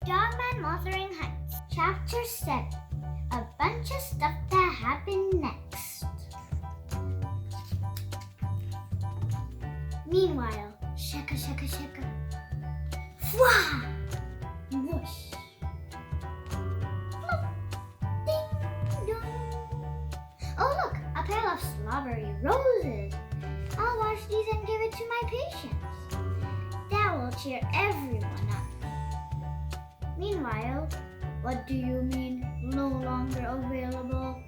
Dogman Mothering Heights, Chapter 7. A bunch of stuff that happened next. Meanwhile, shaka shaka shaka. Fwah! Whoosh! Plop! Ding dong! Oh look, a pair of strawberry roses. I'll wash these and give it to my patients. That will cheer everyone up. Meanwhile, what do you mean no longer available?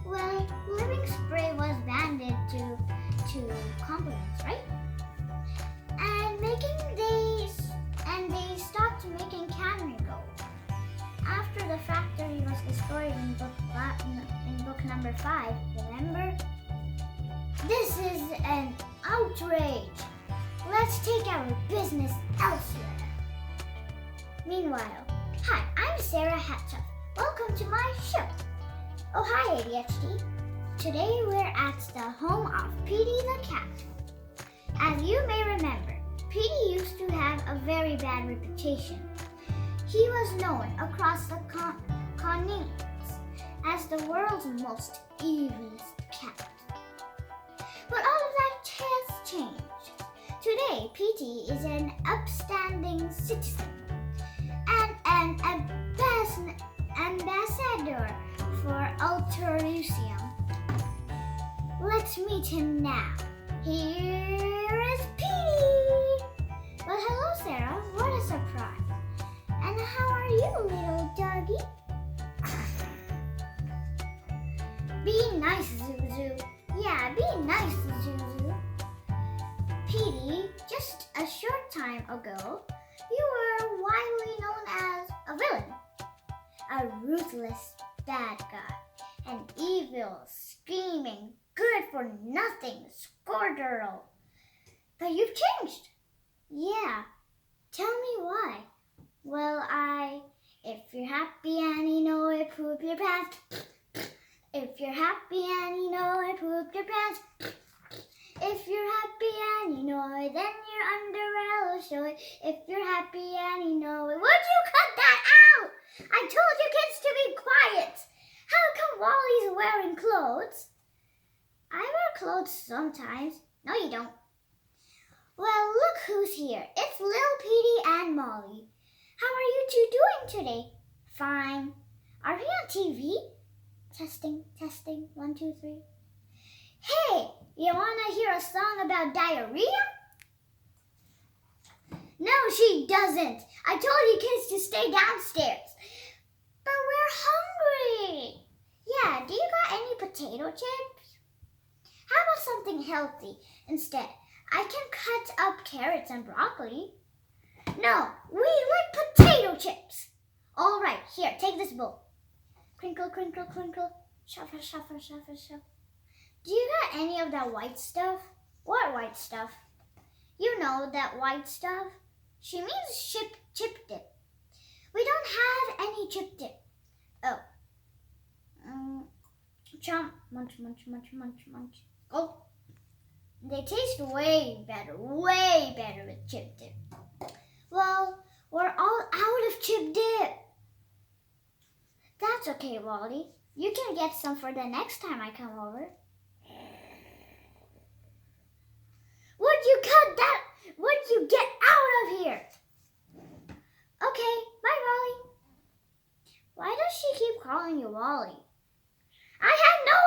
Well, living spray was banded to compliments, right? And they stopped making cannery gold. After the factory was destroyed in book number 5, remember? This is an outrage. Let's take our business elsewhere. Meanwhile, hi, I'm Sarah Hatchup. Welcome to my show. Oh, hi, ADHD. Today we're at the home of Petey the cat. As you may remember, Petey used to have a very bad reputation. He was known across the continents as the world's most evil cat. But all of that has changed. Today, Petey is an upstanding citizen and an ambassador for Altrusium. Let's meet him now. Here is Petey! Well, hello, Sarah. What a surprise. And how are you, little doggy? Be nice, Zuzu. Yeah, be nice, Zuzu. Petey, just a short time ago, you were widely known as a villain, a ruthless bad guy, an evil, scheming, good-for-nothing scoundrel. But you've changed. Yeah, tell me why. Well, if you're happy and you know it, poop your pants. If you're happy and you know it, poop your pants. If you're happy and you know it, then your underwear will show it. If you're happy and you know it, would you cut that out? I told you kids to be quiet. How come Wally's wearing clothes? I wear clothes sometimes. No, you don't. Well, look who's here. It's Lil Petey and Molly. How are you two doing today? Fine. Are we on TV? Testing, 1, 2, 3. Hey, you want to hear a song about diarrhea? No, she doesn't. I told you kids to stay downstairs. But we're hungry. Yeah, do you got any potato chips? How about something healthy instead? I can cut up carrots and broccoli. No, we like potato chips. All right, here, take this bowl. Crinkle, crinkle, crinkle. Shuffle, shuffle, shuffle, shuffle. Do you got any of that white stuff? What white stuff? You know that white stuff. She means chip dip. We don't have any chip dip. Oh. Chomp, munch, munch, munch, munch, munch. Oh. They taste way better with chip dip. Well, we're all out of chip dip. That's okay, Wally. You can get some for the next time I come over. Would you cut that? Would you get out of here? Okay, bye, Wally. Why does she keep calling you Wally? I have no